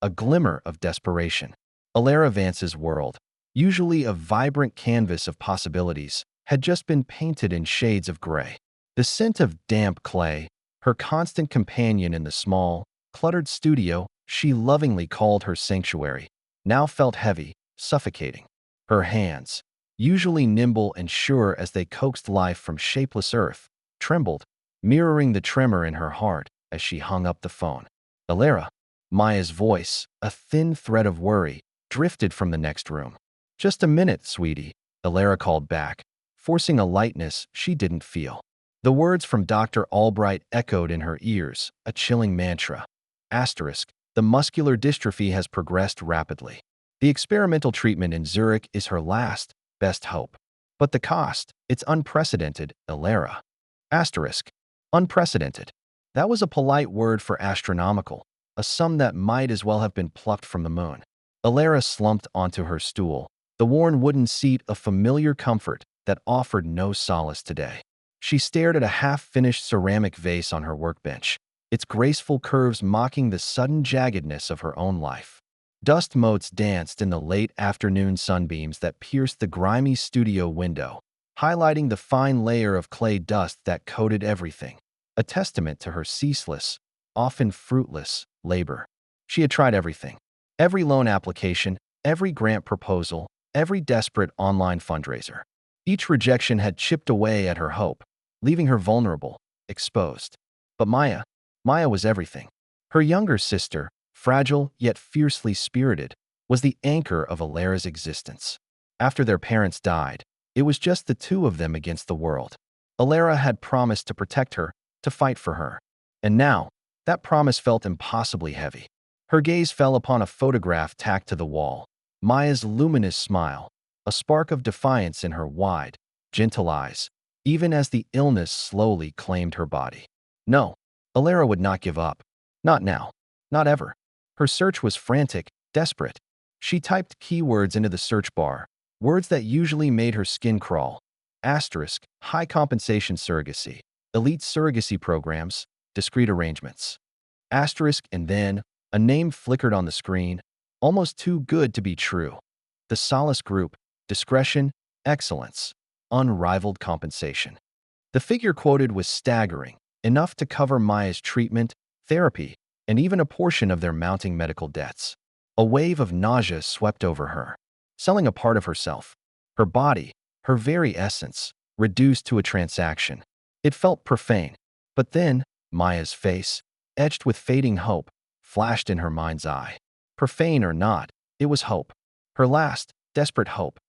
a glimmer of desperation. Alara Vance's world, usually a vibrant canvas of possibilities, had just been painted in shades of gray. The scent of damp clay, her constant companion in the small, cluttered studio she lovingly called her sanctuary, now felt heavy, suffocating. Her hands, usually nimble and sure as they coaxed life from shapeless earth, trembled, mirroring the tremor in her heart as she hung up the phone. Alara, Maya's voice, a thin thread of worry, drifted from the next room. "Just a minute, sweetie," Alara called back, forcing a lightness she didn't feel. The words from Dr. Albright echoed in her ears, a chilling mantra. Asterisk, the muscular dystrophy has progressed rapidly. The experimental treatment in Zurich is her last, best hope. But the cost, it's unprecedented, Alara. Asterisk, unprecedented. That was a polite word for astronomical, a sum that might as well have been plucked from the moon. Alara slumped onto her stool, the worn wooden seat a familiar comfort that offered no solace today. She stared at a half-finished ceramic vase on her workbench, its graceful curves mocking the sudden jaggedness of her own life. Dust motes danced in the late afternoon sunbeams that pierced the grimy studio window, highlighting the fine layer of clay dust that coated everything, a testament to her ceaseless, often fruitless, labor. She had tried everything. Every loan application, every grant proposal, every desperate online fundraiser. Each rejection had chipped away at her hope, leaving her vulnerable, exposed. But Maya was everything. Her younger sister, fragile yet fiercely spirited, was the anchor of Alara's existence. After their parents died, it was just the two of them against the world. Alara had promised to protect her, to fight for her. And now, that promise felt impossibly heavy. Her gaze fell upon a photograph tacked to the wall, Maya's luminous smile, a spark of defiance in her wide, gentle eyes, even as the illness slowly claimed her body. No, Alara would not give up. Not now. Not ever. Her search was frantic, desperate. She typed keywords into the search bar, words that usually made her skin crawl. Asterisk, high compensation surrogacy, elite surrogacy programs, discrete arrangements. Asterisk, and then a name flickered on the screen, almost too good to be true. The Solace Group, discretion, excellence, unrivaled compensation. The figure quoted was staggering, enough to cover Maya's treatment, therapy, and even a portion of their mounting medical debts. A wave of nausea swept over her, selling a part of herself, her body, her very essence, reduced to a transaction. It felt profane. But then, Maya's face, etched with fading hope, flashed in her mind's eye. Profane or not, it was hope. Her last, desperate hope.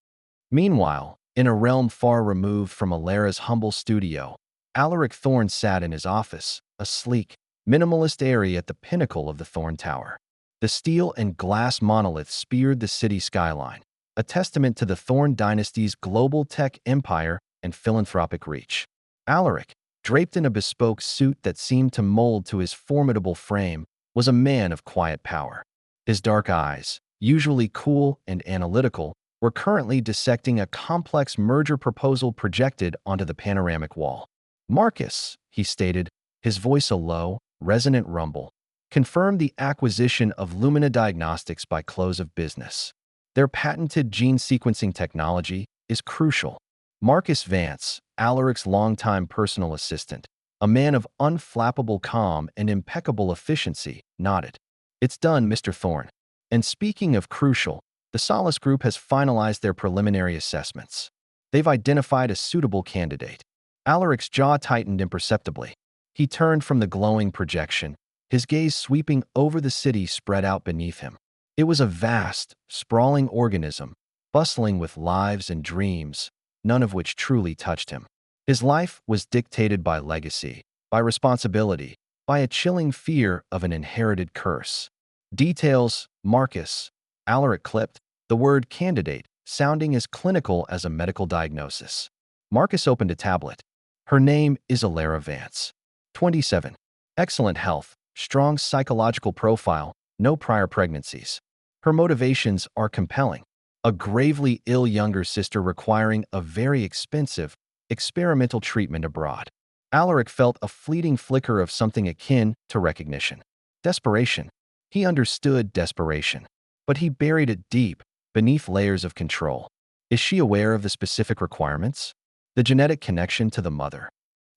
Meanwhile, in a realm far removed from Alara's humble studio, Alaric Thorne sat in his office, a sleek, minimalist area at the pinnacle of the Thorne Tower. The steel and glass monolith speared the city skyline, a testament to the Thorne dynasty's global tech empire and philanthropic reach. Alaric, draped in a bespoke suit that seemed to mold to his formidable frame, was a man of quiet power. His dark eyes, usually cool and analytical, were currently dissecting a complex merger proposal projected onto the panoramic wall. "Marcus," he stated, his voice a low, resonant rumble, confirmed the acquisition of Lumina Diagnostics by close of business. Their patented gene sequencing technology is crucial. Marcus Vance, Alaric's longtime personal assistant, a man of unflappable calm and impeccable efficiency, nodded. "It's done, Mr. Thorne. And speaking of crucial, the Solace Group has finalized their preliminary assessments. They've identified a suitable candidate." Alaric's jaw tightened imperceptibly. He turned from the glowing projection, his gaze sweeping over the city spread out beneath him. It was a vast, sprawling organism, bustling with lives and dreams, none of which truly touched him. His life was dictated by legacy, by responsibility, by a chilling fear of an inherited curse. Details, Marcus. Alaric clipped, the word candidate, sounding as clinical as a medical diagnosis. Marcus opened a tablet. "Her name is Alara Vance. 27. Excellent health, strong psychological profile, no prior pregnancies. Her motivations are compelling. A gravely ill younger sister requiring a very expensive, experimental treatment abroad." Alaric felt a fleeting flicker of something akin to recognition. Desperation. He understood desperation, but he buried it deep beneath layers of control. Is she aware of the specific requirements? The genetic connection to the mother.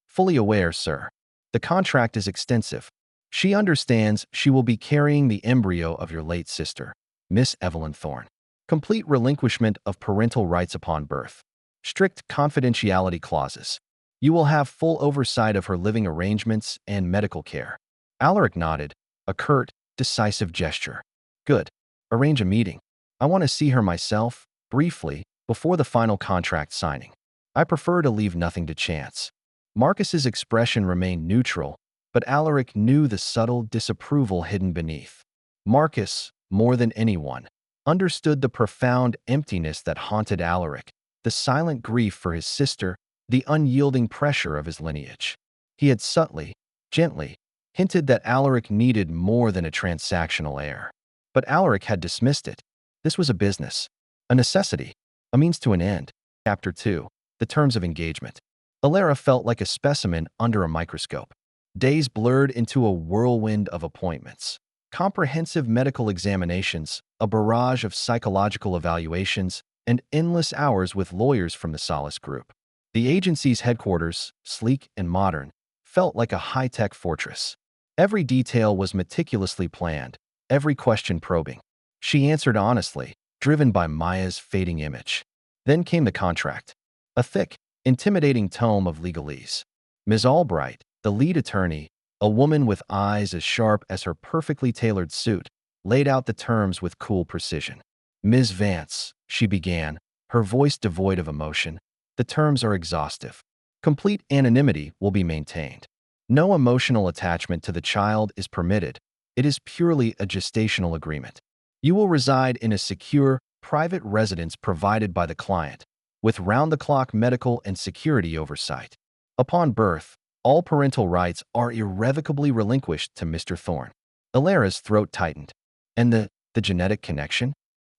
Fully aware, sir. The contract is extensive. She understands she will be carrying the embryo of your late sister, Miss Evelyn Thorne. Complete relinquishment of parental rights upon birth. Strict confidentiality clauses. You will have full oversight of her living arrangements and medical care. Alaric nodded, a curt, decisive gesture. Good. Arrange a meeting. I want to see her myself, briefly, before the final contract signing. I prefer to leave nothing to chance. Marcus's expression remained neutral, but Alaric knew the subtle disapproval hidden beneath. Marcus, more than anyone, understood the profound emptiness that haunted Alaric, the silent grief for his sister, the unyielding pressure of his lineage. He had subtly, gently, hinted that Alaric needed more than a transactional heir. But Alaric had dismissed it. This was a business, a necessity, a means to an end. Chapter 2. The Terms of Engagement. Alara felt like a specimen under a microscope. Days blurred into a whirlwind of appointments. Comprehensive medical examinations, a barrage of psychological evaluations, and endless hours with lawyers from the Solace Group. The agency's headquarters, sleek and modern, felt like a high-tech fortress. Every detail was meticulously planned, every question probing. She answered honestly, driven by Maya's fading image. Then came the contract. A thick, intimidating tome of legalese. Ms. Albright, the lead attorney, a woman with eyes as sharp as her perfectly tailored suit, laid out the terms with cool precision. Ms. Vance, she began, her voice devoid of emotion, the terms are exhaustive. Complete anonymity will be maintained. No emotional attachment to the child is permitted. It is purely a gestational agreement. You will reside in a secure, private residence provided by the client, with round-the-clock medical and security oversight. Upon birth, all parental rights are irrevocably relinquished to Mr. Thorne. Alara's throat tightened. And the genetic connection?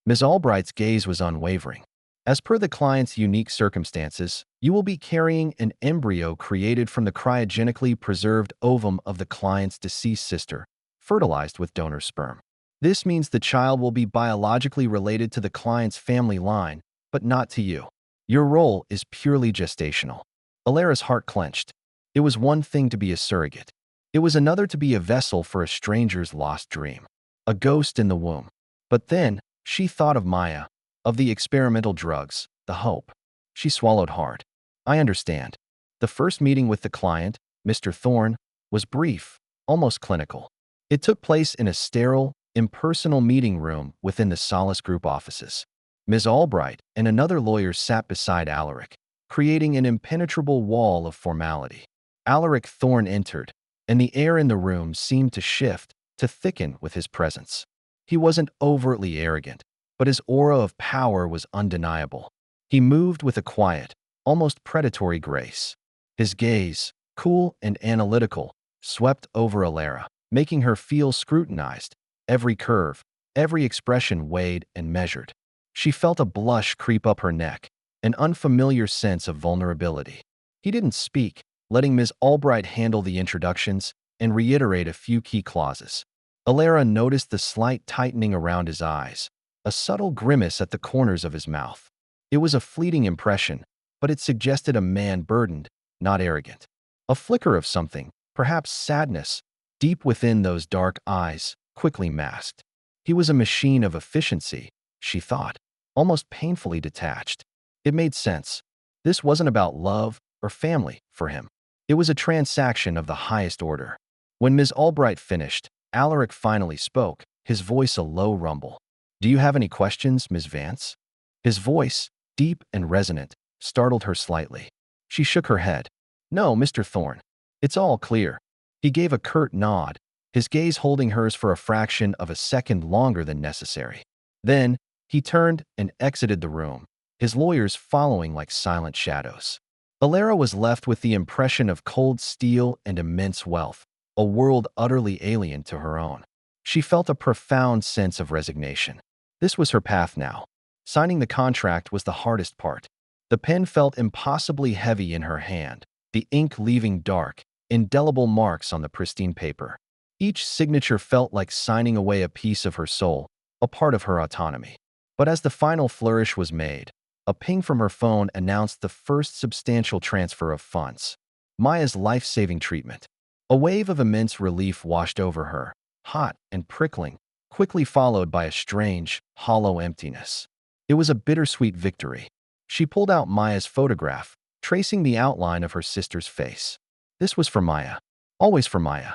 Ms. Albright's gaze was unwavering. As per the client's unique circumstances, you will be carrying an embryo created from the cryogenically preserved ovum of the client's deceased sister, fertilized with donor sperm. This means the child will be biologically related to the client's family line, but not to you. Your role is purely gestational. Alara's heart clenched. It was one thing to be a surrogate. It was another to be a vessel for a stranger's lost dream. A ghost in the womb. But then, she thought of Maya, of the experimental drugs, the hope. She swallowed hard. I understand. The first meeting with the client, Mr. Thorne, was brief, almost clinical. It took place in a sterile, impersonal meeting room within the Solace Group offices. Ms. Albright and another lawyer sat beside Alaric, creating an impenetrable wall of formality. Alaric Thorne entered, and the air in the room seemed to shift, to thicken with his presence. He wasn't overtly arrogant, but his aura of power was undeniable. He moved with a quiet, almost predatory grace. His gaze, cool and analytical, swept over Alara, making her feel scrutinized. Every curve, every expression weighed and measured. She felt a blush creep up her neck, an unfamiliar sense of vulnerability. He didn't speak, letting Ms. Albright handle the introductions and reiterate a few key clauses. Alara noticed the slight tightening around his eyes, a subtle grimace at the corners of his mouth. It was a fleeting impression, but it suggested a man burdened, not arrogant. A flicker of something, perhaps sadness, deep within those dark eyes, quickly masked. He was a machine of efficiency, she thought, almost painfully detached. It made sense. This wasn't about love or family for him. It was a transaction of the highest order. When Ms. Albright finished, Alaric finally spoke, his voice a low rumble. Do you have any questions, Ms. Vance? His voice, deep and resonant, startled her slightly. She shook her head. No, Mr. Thorne. It's all clear. He gave a curt nod, his gaze holding hers for a fraction of a second longer than necessary. Then, he turned and exited the room, his lawyers following like silent shadows. Alara was left with the impression of cold steel and immense wealth, a world utterly alien to her own. She felt a profound sense of resignation. This was her path now. Signing the contract was the hardest part. The pen felt impossibly heavy in her hand, the ink leaving dark, indelible marks on the pristine paper. Each signature felt like signing away a piece of her soul, a part of her autonomy. But as the final flourish was made, a ping from her phone announced the first substantial transfer of funds. Maya's life-saving treatment. A wave of immense relief washed over her, hot and prickling, quickly followed by a strange, hollow emptiness. It was a bittersweet victory. She pulled out Maya's photograph, tracing the outline of her sister's face. This was for Maya. Always for Maya.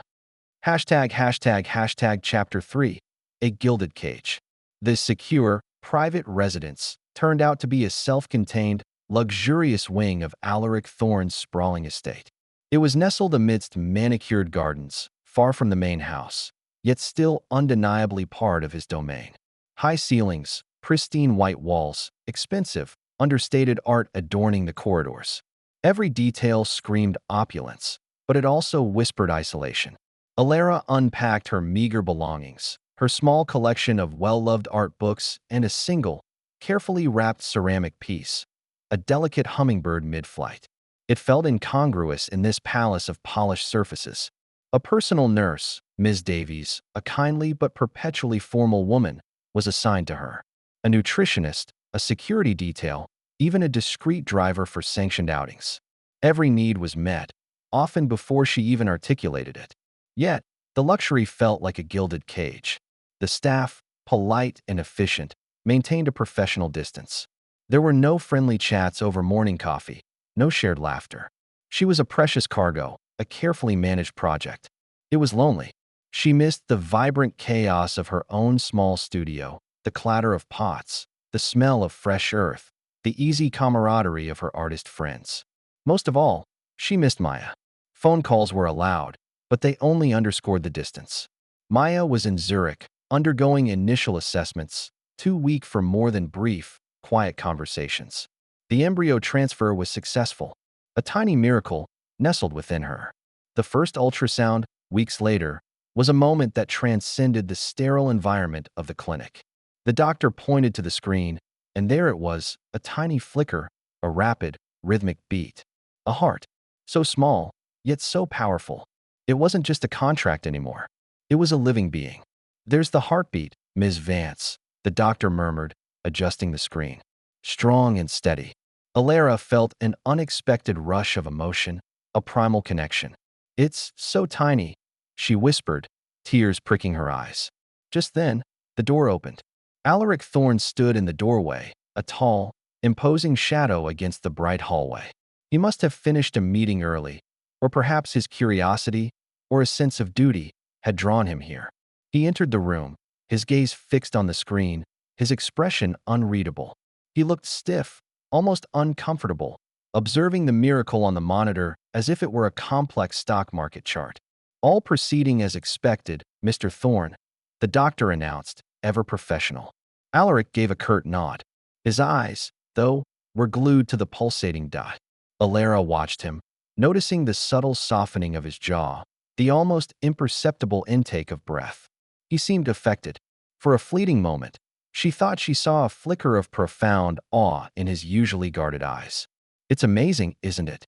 Hashtag Chapter 3. A Gilded Cage. This secure, private residence turned out to be a self-contained, luxurious wing of Alaric Thorne's sprawling estate. It was nestled amidst manicured gardens, far from the main house, yet still undeniably part of his domain. High ceilings, pristine white walls, expensive, understated art adorning the corridors. Every detail screamed opulence, but it also whispered isolation. Alara unpacked her meager belongings, her small collection of well-loved art books and a single, carefully wrapped ceramic piece, a delicate hummingbird mid-flight. It felt incongruous in this palace of polished surfaces. A personal nurse, Ms. Davies, a kindly but perpetually formal woman, was assigned to her. A nutritionist, a security detail, even a discreet driver for sanctioned outings. Every need was met, often before she even articulated it. Yet, the luxury felt like a gilded cage. The staff, polite and efficient, maintained a professional distance. There were no friendly chats over morning coffee, no shared laughter. She was a precious cargo, a carefully managed project. It was lonely. She missed the vibrant chaos of her own small studio, the clatter of pots, the smell of fresh earth, the easy camaraderie of her artist friends. Most of all, she missed Maya. Phone calls were allowed, but they only underscored the distance. Maya was in Zurich, undergoing initial assessments, too weak for more than brief, quiet conversations. The embryo transfer was successful, a tiny miracle nestled within her. The first ultrasound, weeks later, was a moment that transcended the sterile environment of the clinic. The doctor pointed to the screen, and there it was, a tiny flicker, a rapid, rhythmic beat. A heart, so small, yet so powerful. It wasn't just a contract anymore. It was a living being. "There's the heartbeat, Ms. Vance," the doctor murmured, adjusting the screen. Strong and steady. Alara felt an unexpected rush of emotion, a primal connection. "It's so tiny," she whispered, tears pricking her eyes. Just then, the door opened. Alaric Thorne stood in the doorway, a tall, imposing shadow against the bright hallway. He must have finished a meeting early, or perhaps his curiosity, or a sense of duty, had drawn him here. He entered the room, his gaze fixed on the screen, his expression unreadable. He looked stiff, almost uncomfortable, observing the miracle on the monitor as if it were a complex stock market chart. "All proceeding as expected, Mr. Thorne," the doctor announced, ever professional. Alaric gave a curt nod. His eyes, though, were glued to the pulsating dot. Alara watched him, noticing the subtle softening of his jaw, the almost imperceptible intake of breath. He seemed affected. For a fleeting moment, she thought she saw a flicker of profound awe in his usually guarded eyes. "It's amazing, isn't it?"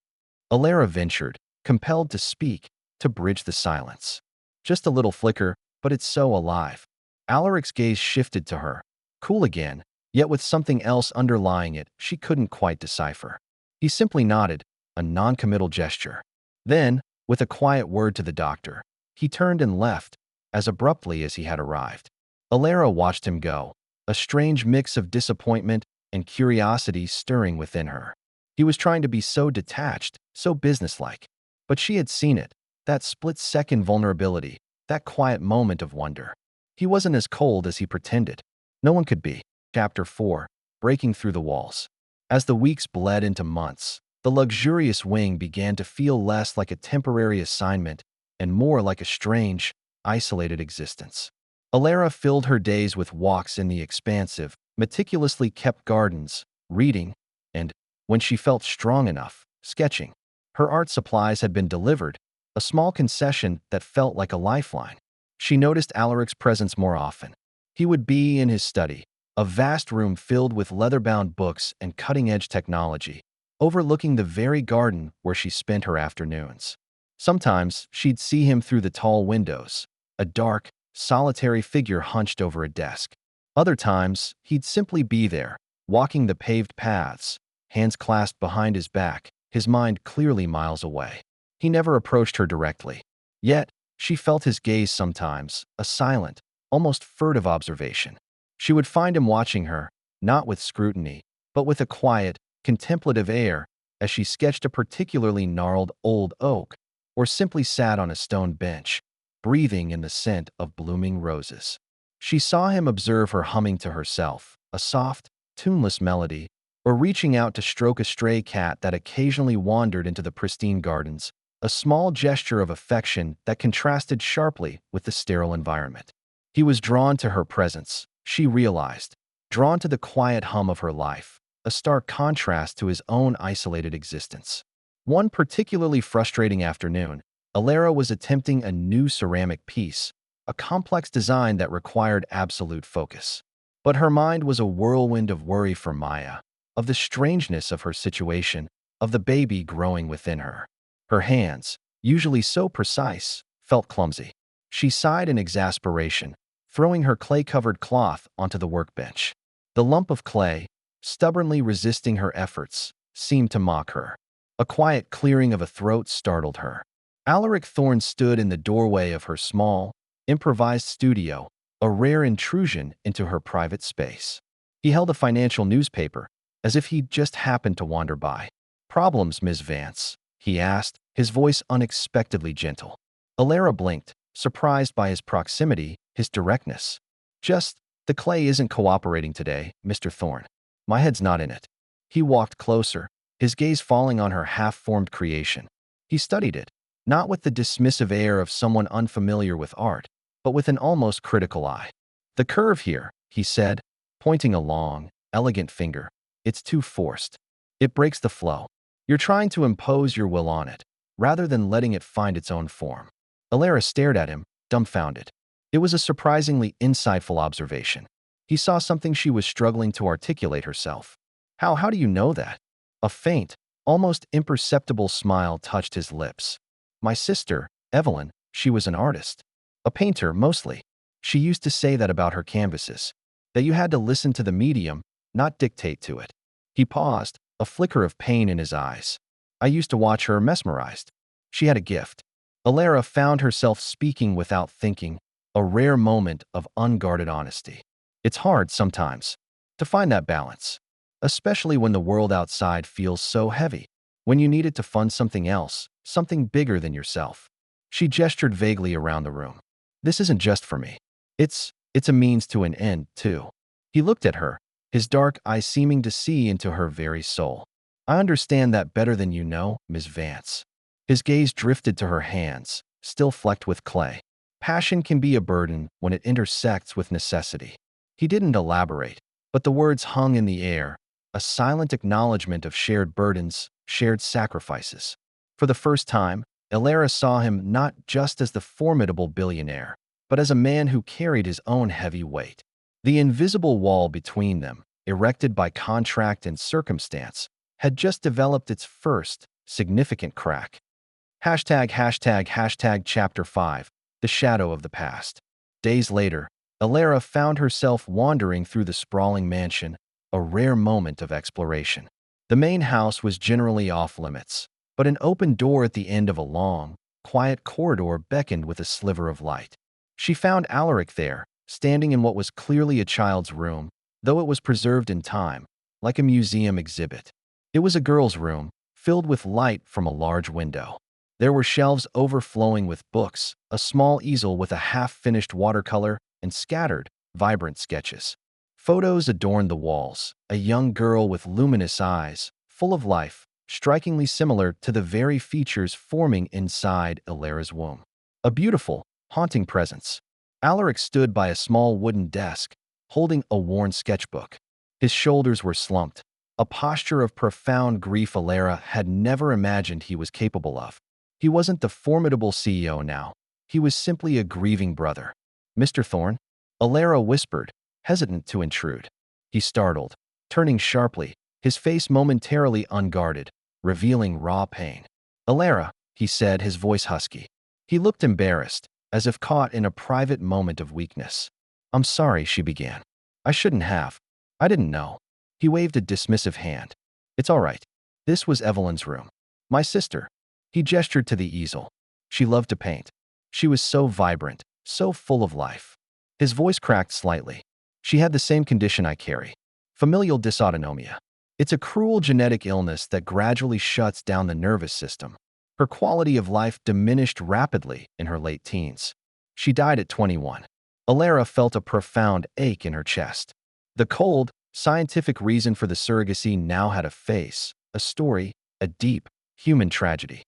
Alara ventured, compelled to speak, to bridge the silence. "Just a little flicker, but it's so alive." Alaric's gaze shifted to her, cool again, yet with something else underlying it she couldn't quite decipher. He simply nodded, a non-committal gesture. Then, with a quiet word to the doctor, he turned and left, as abruptly as he had arrived. Alara watched him go, a strange mix of disappointment and curiosity stirring within her. He was trying to be so detached, so businesslike. But she had seen it, that split-second vulnerability, that quiet moment of wonder. He wasn't as cold as he pretended. No one could be. Chapter 4. Breaking Through the Walls. As the weeks bled into months, the luxurious wing began to feel less like a temporary assignment and more like a strange, isolated existence. Alara filled her days with walks in the expansive, meticulously kept gardens, reading, and, when she felt strong enough, sketching. Her art supplies had been delivered, a small concession that felt like a lifeline. She noticed Alaric's presence more often. He would be in his study, a vast room filled with leather-bound books and cutting-edge technology, overlooking the very garden where she spent her afternoons. Sometimes she'd see him through the tall windows, a dark, solitary figure hunched over a desk. Other times, he'd simply be there, walking the paved paths, hands clasped behind his back, his mind clearly miles away. He never approached her directly. Yet, she felt his gaze sometimes, a silent, almost furtive observation. She would find him watching her, not with scrutiny, but with a quiet, contemplative air, as she sketched a particularly gnarled old oak, or simply sat on a stone bench, breathing in the scent of blooming roses. She saw him observe her humming to herself, a soft, tuneless melody, or reaching out to stroke a stray cat that occasionally wandered into the pristine gardens, a small gesture of affection that contrasted sharply with the sterile environment. He was drawn to her presence, she realized, drawn to the quiet hum of her life, a stark contrast to his own isolated existence. One particularly frustrating afternoon, Alara was attempting a new ceramic piece, a complex design that required absolute focus. But her mind was a whirlwind of worry for Maya, of the strangeness of her situation, of the baby growing within her. Her hands, usually so precise, felt clumsy. She sighed in exasperation, throwing her clay-covered cloth onto the workbench. The lump of clay, stubbornly resisting her efforts, seemed to mock her. A quiet clearing of a throat startled her. Alaric Thorne stood in the doorway of her small, improvised studio, a rare intrusion into her private space. He held a financial newspaper, as if he'd just happened to wander by. "Problems, Ms. Vance?" he asked, his voice unexpectedly gentle. Alara blinked, surprised by his proximity, his directness. "Just, the clay isn't cooperating today, Mr. Thorne. My head's not in it." He walked closer, his gaze falling on her half-formed creation. He studied it, not with the dismissive air of someone unfamiliar with art, but with an almost critical eye. "The curve here," he said, pointing a long, elegant finger. "It's too forced. It breaks the flow. You're trying to impose your will on it, rather than letting it find its own form." Alara stared at him, dumbfounded. It was a surprisingly insightful observation. He saw something she was struggling to articulate herself. How do you know that?" A faint, almost imperceptible smile touched his lips. "My sister, Evelyn, she was an artist. A painter, mostly. She used to say that about her canvases, that you had to listen to the medium, not dictate to it." He paused, a flicker of pain in his eyes. "I used to watch her mesmerized. She had a gift." Alara found herself speaking without thinking, a rare moment of unguarded honesty. It's hard, sometimes, to find that balance, especially when the world outside feels so heavy, when you need it to fund something else, something bigger than yourself. She gestured vaguely around the room. "This isn't just for me. It's a means to an end, too." He looked at her, his dark eyes seeming to see into her very soul. "I understand that better than you know, Ms. Vance." His gaze drifted to her hands, still flecked with clay. Passion can be a burden when it intersects with necessity. He didn't elaborate, but the words hung in the air, a silent acknowledgement of shared burdens, shared sacrifices. For the first time, Alara saw him not just as the formidable billionaire, but as a man who carried his own heavy weight. The invisible wall between them, erected by contract and circumstance, had just developed its first, significant crack. #### Chapter 5, The Shadow of the Past. Days later, Alara found herself wandering through the sprawling mansion, a rare moment of exploration. The main house was generally off-limits, but an open door at the end of a long, quiet corridor beckoned with a sliver of light. She found Alaric there, standing in what was clearly a child's room, though it was preserved in time, like a museum exhibit. It was a girl's room, filled with light from a large window. There were shelves overflowing with books, a small easel with a half-finished watercolor, and scattered, vibrant sketches. Photos adorned the walls, a young girl with luminous eyes, full of life, strikingly similar to the very features forming inside Alara's womb. A beautiful, haunting presence. Alaric stood by a small wooden desk, holding a worn sketchbook. His shoulders were slumped, a posture of profound grief Alara had never imagined he was capable of. He wasn't the formidable CEO now. He was simply a grieving brother. "Mr. Thorne?" Alara whispered, hesitant to intrude. He startled, turning sharply, his face momentarily unguarded, revealing raw pain. "Alara," he said, his voice husky. He looked embarrassed, as if caught in a private moment of weakness. "I'm sorry," she began. "I shouldn't have. I didn't know." He waved a dismissive hand. "It's all right." This was Evelyn's room. "My sister." He gestured to the easel. She loved to paint. She was so vibrant, so full of life. His voice cracked slightly. "She had the same condition I carry. Familial dysautonomia. It's a cruel genetic illness that gradually shuts down the nervous system. Her quality of life diminished rapidly in her late teens. She died at 21. Alara felt a profound ache in her chest. The cold, scientific reason for the surrogacy now had a face, a story, a deep, human tragedy.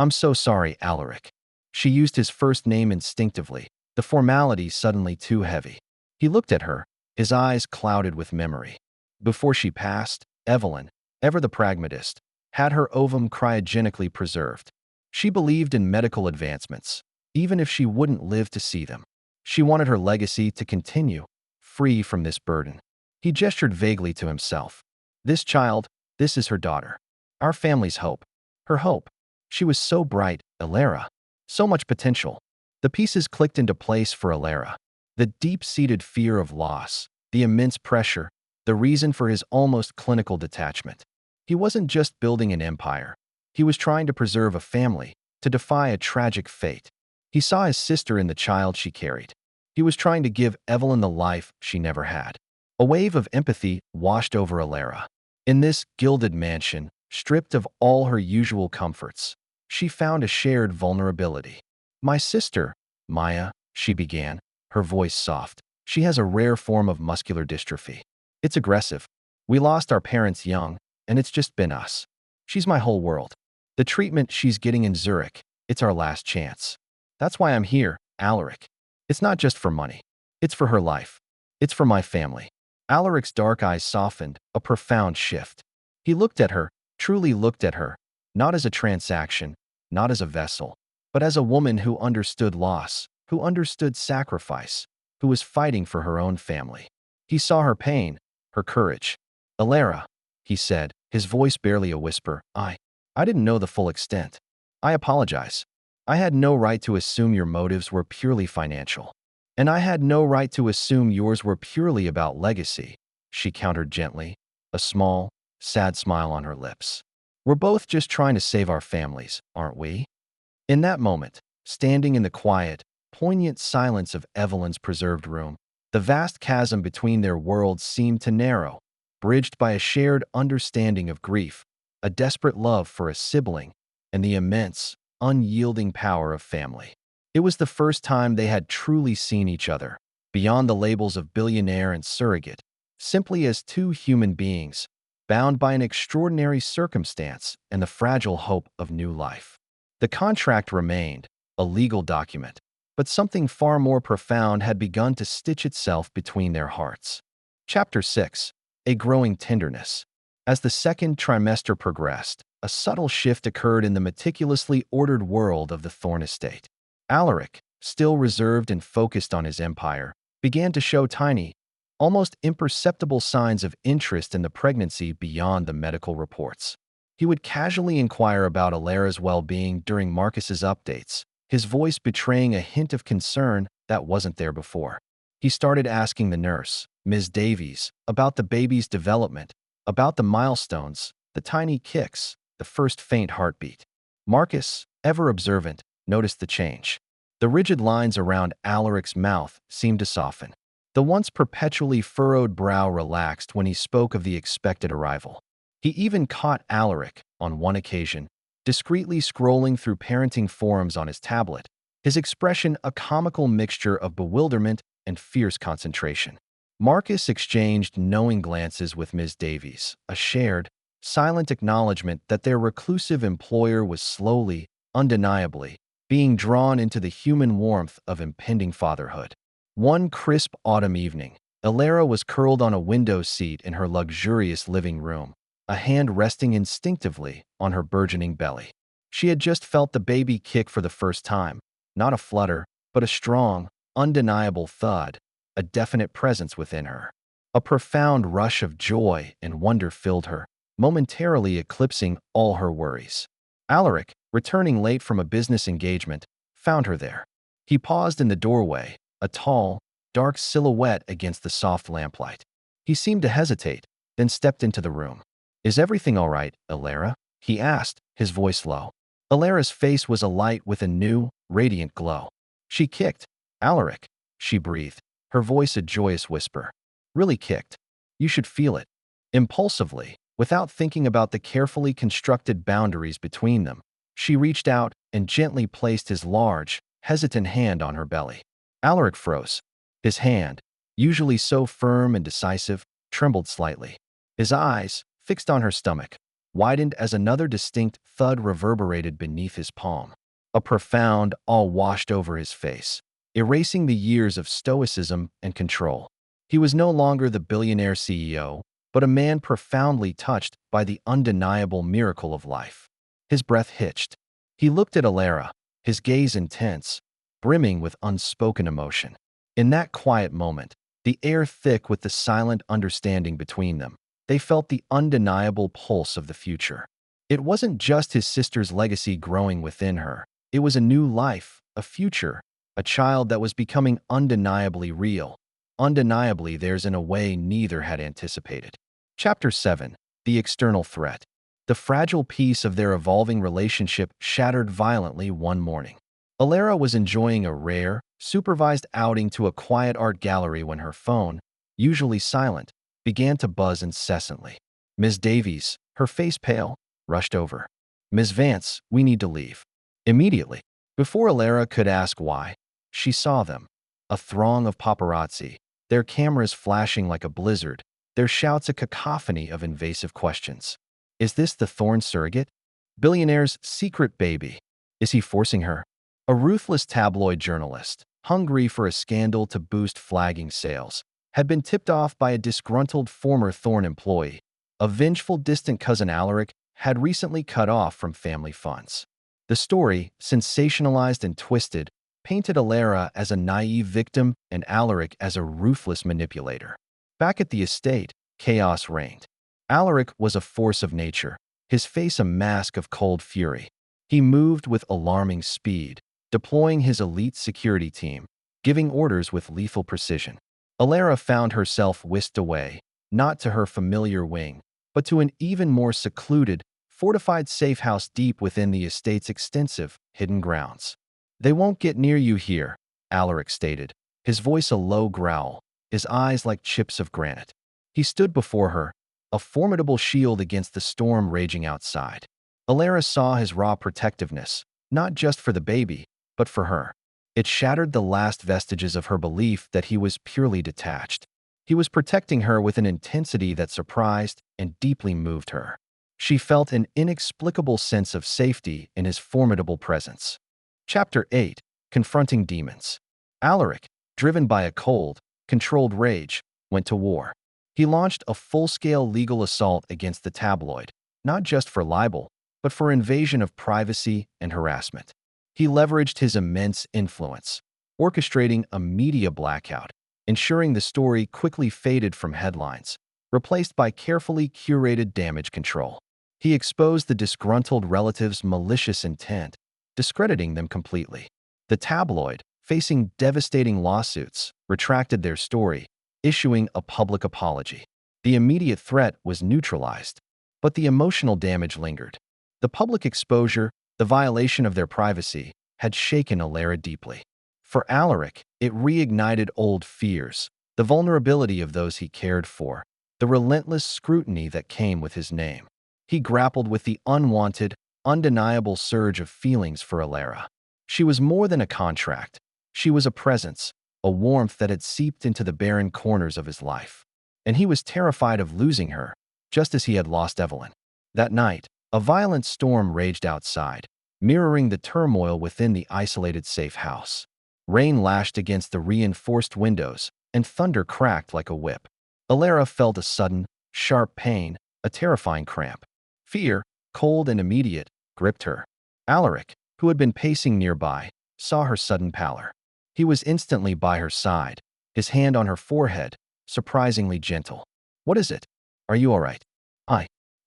I'm so sorry, Alaric." She used his first name instinctively, the formality suddenly too heavy. He looked at her, his eyes clouded with memory. Before she passed, Evelyn, ever the pragmatist, had her ovum cryogenically preserved. She believed in medical advancements, even if she wouldn't live to see them. She wanted her legacy to continue, free from this burden. He gestured vaguely to himself. "This child, this is her daughter. Our family's hope. Her hope. She was so bright, Alara. So much potential." The pieces clicked into place for Alara. The deep-seated fear of loss, the immense pressure, the reason for his almost clinical detachment. He wasn't just building an empire. He was trying to preserve a family, to defy a tragic fate. He saw his sister in the child she carried. He was trying to give Evelyn the life she never had. A wave of empathy washed over Alara. In this gilded mansion, stripped of all her usual comforts, she found a shared vulnerability. "My sister, Maya," she began, her voice soft. "She has a rare form of muscular dystrophy. It's aggressive. We lost our parents young, and it's just been us. She's my whole world. The treatment she's getting in Zurich, it's our last chance. That's why I'm here, Alaric. It's not just for money. It's for her life. It's for my family." Alaric's dark eyes softened, a profound shift. He looked at her, truly looked at her, not as a transaction, not as a vessel, but as a woman who understood loss, who understood sacrifice, who was fighting for her own family. He saw her pain, her courage. "Alara," he said, his voice barely a whisper, I didn't know the full extent. I apologize. I had no right to assume your motives were purely financial. And I had no right to assume yours were purely about legacy," she countered gently, a small, sad smile on her lips. "We're both just trying to save our families, aren't we?" In that moment, standing in the quiet, poignant silence of Evelyn's preserved room, the vast chasm between their worlds seemed to narrow, bridged by a shared understanding of grief, a desperate love for a sibling, and the immense, unyielding power of family. It was the first time they had truly seen each other, beyond the labels of billionaire and surrogate, simply as two human beings, bound by an extraordinary circumstance and the fragile hope of new life. The contract remained, a legal document, but something far more profound had begun to stitch itself between their hearts. Chapter 6. A Growing Tenderness. As the second trimester progressed, a subtle shift occurred in the meticulously ordered world of the Thorne estate. Alaric, still reserved and focused on his empire, began to show tiny, almost imperceptible signs of interest in the pregnancy beyond the medical reports. He would casually inquire about Alara's well-being during Marcus's updates, his voice betraying a hint of concern that wasn't there before. He started asking the nurse, Ms. Davies, about the baby's development, about the milestones, the tiny kicks, the first faint heartbeat. Marcus, ever observant, noticed the change. The rigid lines around Alaric's mouth seemed to soften. The once perpetually furrowed brow relaxed when he spoke of the expected arrival. He even caught Alaric, on one occasion, discreetly scrolling through parenting forums on his tablet, his expression a comical mixture of bewilderment and fierce concentration. Marcus exchanged knowing glances with Ms. Davies, a shared, silent acknowledgement that their reclusive employer was slowly, undeniably, being drawn into the human warmth of impending fatherhood. One crisp autumn evening, Alara was curled on a window seat in her luxurious living room, a hand resting instinctively on her burgeoning belly. She had just felt the baby kick for the first time, not a flutter, but a strong, undeniable thud, a definite presence within her. A profound rush of joy and wonder filled her, momentarily eclipsing all her worries. Alaric, returning late from a business engagement, found her there. He paused in the doorway, a tall, dark silhouette against the soft lamplight. He seemed to hesitate, then stepped into the room. "Is everything all right, Alara?" he asked, his voice low. Alara's face was alight with a new, radiant glow. She kicked. "Alaric," she breathed, her voice a joyous whisper. "Really kicked. You should feel it." Impulsively, without thinking about the carefully constructed boundaries between them, she reached out and gently placed his large, hesitant hand on her belly. Alaric froze. His hand, usually so firm and decisive, trembled slightly. His eyes, fixed on her stomach, widened as another distinct thud reverberated beneath his palm. A profound awe washed over his face, erasing the years of stoicism and control. He was no longer the billionaire CEO, but a man profoundly touched by the undeniable miracle of life. His breath hitched. He looked at Alara, his gaze intense, brimming with unspoken emotion. In that quiet moment, the air thick with the silent understanding between them, they felt the undeniable pulse of the future. It wasn't just his sister's legacy growing within her. It was a new life, a future, a child that was becoming undeniably real. Undeniably theirs in a way neither had anticipated. Chapter 7. The External Threat. The fragile peace of their evolving relationship shattered violently one morning. Alara was enjoying a rare, supervised outing to a quiet art gallery when her phone, usually silent, began to buzz incessantly. Ms. Davies, her face pale, rushed over. "Ms. Vance, we need to leave." Immediately, before Alara could ask why, she saw them. A throng of paparazzi, their cameras flashing like a blizzard, their shouts a cacophony of invasive questions. Is this the Thorn surrogate? Billionaire's secret baby? Is he forcing her? A ruthless tabloid journalist, hungry for a scandal to boost flagging sales, had been tipped off by a disgruntled former Thorn employee. A vengeful distant cousin Alaric had recently cut off from family funds. The story, sensationalized and twisted, painted Alara as a naive victim and Alaric as a ruthless manipulator. Back at the estate, chaos reigned. Alaric was a force of nature, his face a mask of cold fury. He moved with alarming speed, deploying his elite security team, giving orders with lethal precision. Alara found herself whisked away, not to her familiar wing, but to an even more secluded, fortified safe house deep within the estate's extensive, hidden grounds. "They won't get near you here," Alaric stated, his voice a low growl, his eyes like chips of granite. He stood before her, a formidable shield against the storm raging outside. Alara saw his raw protectiveness, not just for the baby, but for her. It shattered the last vestiges of her belief that he was purely detached. He was protecting her with an intensity that surprised and deeply moved her. She felt an inexplicable sense of safety in his formidable presence. Chapter 8. Confronting Demons. Alaric, driven by a cold, controlled rage, went to war. He launched a full-scale legal assault against the tabloid, not just for libel, but for invasion of privacy and harassment. He leveraged his immense influence, orchestrating a media blackout, ensuring the story quickly faded from headlines, replaced by carefully curated damage control. He exposed the disgruntled relatives' malicious intent, discrediting them completely. The tabloid, facing devastating lawsuits, retracted their story, issuing a public apology. The immediate threat was neutralized, but the emotional damage lingered. The public exposure, the violation of their privacy, had shaken Alara deeply. For Alaric, it reignited old fears, the vulnerability of those he cared for, the relentless scrutiny that came with his name. He grappled with the unwanted, undeniable surge of feelings for Alara. She was more than a contract. She was a presence, a warmth that had seeped into the barren corners of his life. And he was terrified of losing her, just as he had lost Evelyn. That night, a violent storm raged outside, mirroring the turmoil within the isolated safe house. Rain lashed against the reinforced windows, and thunder cracked like a whip. Alara felt a sudden, sharp pain, a terrifying cramp. Fear, cold and immediate, gripped her. Alaric, who had been pacing nearby, saw her sudden pallor. He was instantly by her side, his hand on her forehead, surprisingly gentle. "What is it? Are you all right?"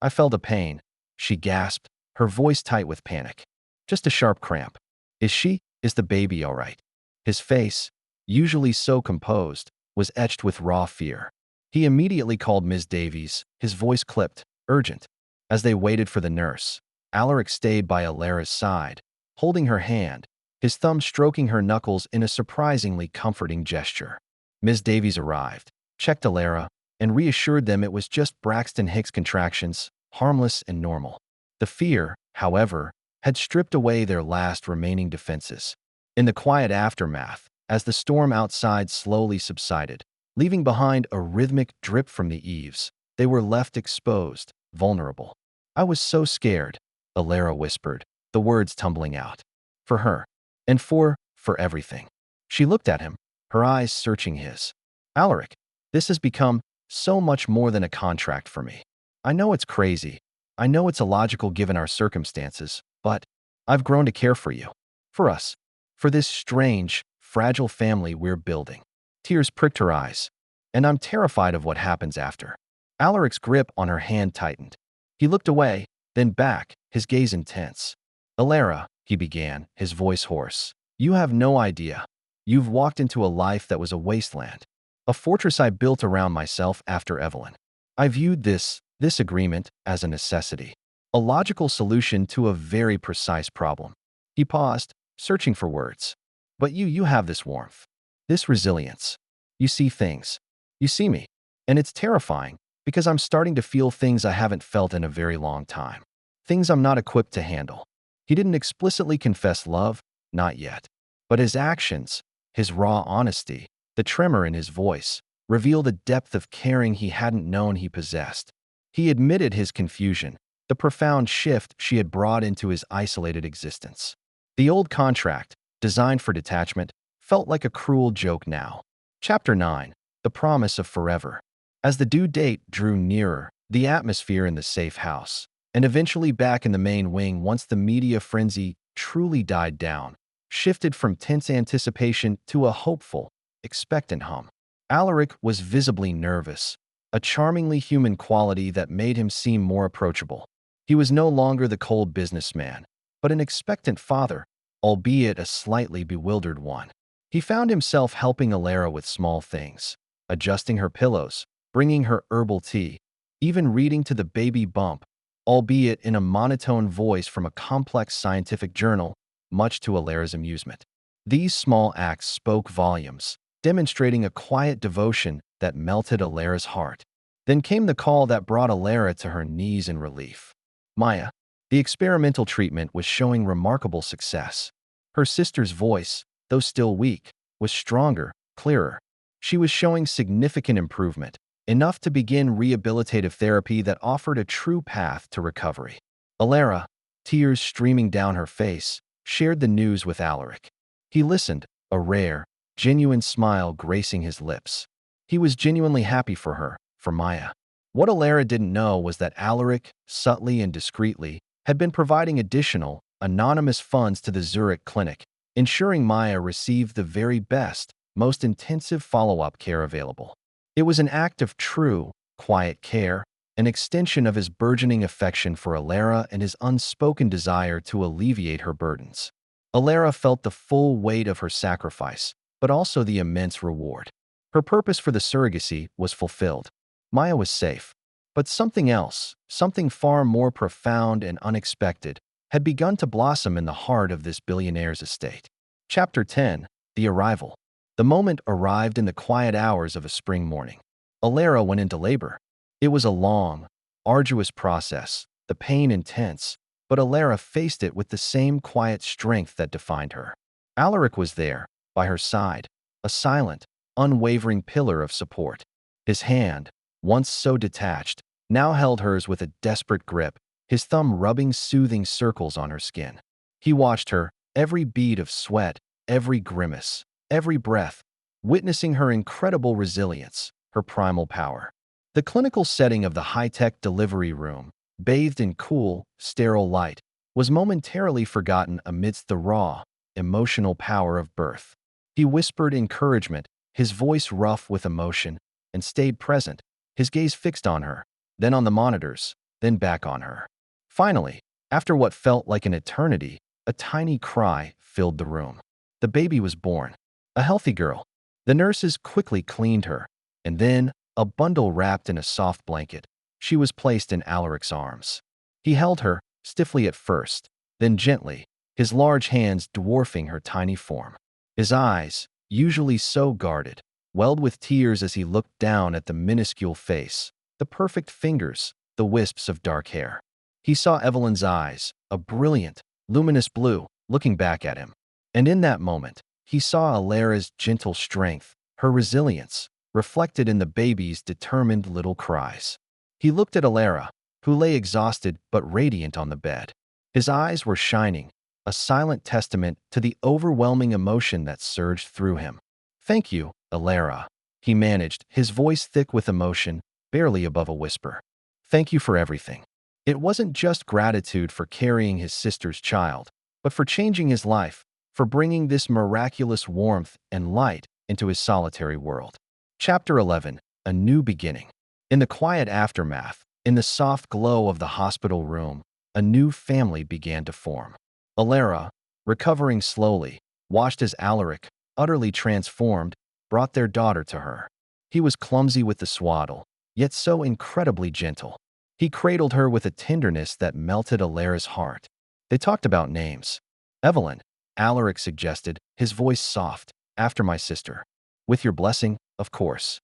I felt a pain," she gasped, her voice tight with panic. "Just a sharp cramp. Is the baby all right?" His face, usually so composed, was etched with raw fear. He immediately called Ms. Davies, his voice clipped, urgent. As they waited for the nurse, Alaric stayed by Alara's side, holding her hand, his thumb stroking her knuckles in a surprisingly comforting gesture. Ms. Davies arrived, checked Alara, and reassured them it was just Braxton Hicks contractions, harmless and normal. The fear, however, had stripped away their last remaining defenses. In the quiet aftermath, as the storm outside slowly subsided, leaving behind a rhythmic drip from the eaves, they were left exposed, vulnerable. "I was so scared," Alara whispered, the words tumbling out. "For her. And for everything." She looked at him, her eyes searching his. "Alaric, this has become so much more than a contract for me. I know it's crazy. I know it's illogical given our circumstances, but I've grown to care for you. For us. For this strange, fragile family we're building." Tears pricked her eyes. "And I'm terrified of what happens after." Alaric's grip on her hand tightened. He looked away, then back, his gaze intense. "Alara," he began, his voice hoarse, "you have no idea. You've walked into a life that was a wasteland. A fortress I built around myself after Evelyn. I viewed this agreement as a necessity. A logical solution to a very precise problem." He paused, searching for words. "But you have this warmth. This resilience. You see things. You see me. And it's terrifying, because I'm starting to feel things I haven't felt in a very long time. Things I'm not equipped to handle." He didn't explicitly confess love, not yet. But his actions, his raw honesty, the tremor in his voice, revealed a depth of caring he hadn't known he possessed. He admitted his confusion, the profound shift she had brought into his isolated existence. The old contract, designed for detachment, felt like a cruel joke now. Chapter 9. The Promise of Forever. As the due date drew nearer, the atmosphere in the safe house, and eventually back in the main wing once the media frenzy truly died down, shifted from tense anticipation to a hopeful, expectant hum. Alaric was visibly nervous, a charmingly human quality that made him seem more approachable. He was no longer the cold businessman, but an expectant father, albeit a slightly bewildered one. He found himself helping Alara with small things, adjusting her pillows, bringing her herbal tea, even reading to the baby bump, albeit in a monotone voice from a complex scientific journal, much to Alara's amusement. These small acts spoke volumes, demonstrating a quiet devotion that melted Alara's heart. Then came the call that brought Alara to her knees in relief. Maya. The experimental treatment was showing remarkable success. Her sister's voice, though still weak, was stronger, clearer. She was showing significant improvement, enough to begin rehabilitative therapy that offered a true path to recovery. Alara, tears streaming down her face, shared the news with Alaric. He listened, a rare, genuine smile gracing his lips. He was genuinely happy for her, for Maya. What Alara didn't know was that Alaric, subtly and discreetly, had been providing additional, anonymous funds to the Zurich clinic, ensuring Maya received the very best, most intensive follow-up care available. It was an act of true, quiet care, an extension of his burgeoning affection for Alara and his unspoken desire to alleviate her burdens. Alara felt the full weight of her sacrifice, but also the immense reward. Her purpose for the surrogacy was fulfilled. Maya was safe. But something else, something far more profound and unexpected, had begun to blossom in the heart of this billionaire's estate. Chapter 10. The Arrival. The moment arrived in the quiet hours of a spring morning. Alara went into labor. It was a long, arduous process, the pain intense, but Alara faced it with the same quiet strength that defined her. Alaric was there, by her side, a silent, unwavering pillar of support. His hand, once so detached, now held hers with a desperate grip, his thumb rubbing soothing circles on her skin. He watched her, every bead of sweat, every grimace, every breath, witnessing her incredible resilience, her primal power. The clinical setting of the high-tech delivery room, bathed in cool, sterile light, was momentarily forgotten amidst the raw, emotional power of birth. He whispered encouragement, his voice rough with emotion, and stayed present, his gaze fixed on her, then on the monitors, then back on her. Finally, after what felt like an eternity, a tiny cry filled the room. The baby was born. A healthy girl. The nurses quickly cleaned her, and then, a bundle wrapped in a soft blanket, she was placed in Alaric's arms. He held her, stiffly at first, then gently, his large hands dwarfing her tiny form. His eyes, usually so guarded, welled with tears as he looked down at the minuscule face, the perfect fingers, the wisps of dark hair. He saw Evelyn's eyes, a brilliant, luminous blue, looking back at him. And in that moment, he saw Alara's gentle strength, her resilience, reflected in the baby's determined little cries. He looked at Alara, who lay exhausted but radiant on the bed. His eyes were shining, a silent testament to the overwhelming emotion that surged through him. "Thank you, Alara," he managed, his voice thick with emotion, barely above a whisper. "Thank you for everything." It wasn't just gratitude for carrying his sister's child, but for changing his life, for bringing this miraculous warmth and light into his solitary world. Chapter 11. A New Beginning. In the quiet aftermath, in the soft glow of the hospital room, a new family began to form. Alara, recovering slowly, watched as Alaric, utterly transformed, brought their daughter to her. He was clumsy with the swaddle, yet so incredibly gentle. He cradled her with a tenderness that melted Alara's heart. They talked about names. "Evelyn," Alaric suggested, his voice soft, "after my sister. With your blessing, of course."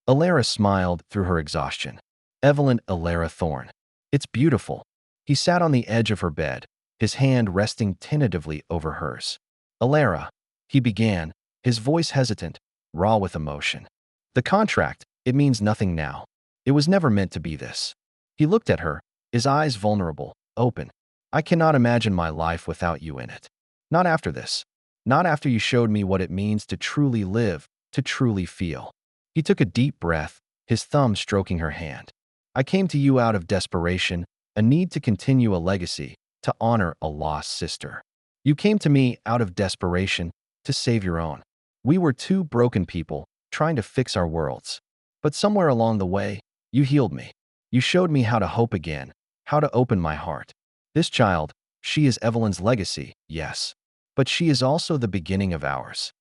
Alara smiled through her exhaustion. "Evelyn Alara Thorne. It's beautiful." He sat on the edge of her bed, his hand resting tentatively over hers. "Alara," he began, his voice hesitant, raw with emotion. "The contract, it means nothing now. It was never meant to be this." He looked at her, his eyes vulnerable, open. "I cannot imagine my life without you in it. Not after this. Not after you showed me what it means to truly live, to truly feel." He took a deep breath, his thumb stroking her hand. "I came to you out of desperation, a need to continue a legacy, to honor a lost sister. You came to me out of desperation, to save your own. We were two broken people, trying to fix our worlds. But somewhere along the way, you healed me. You showed me how to hope again, how to open my heart. This child, she is Evelyn's legacy, yes. But she is also the beginning of ours.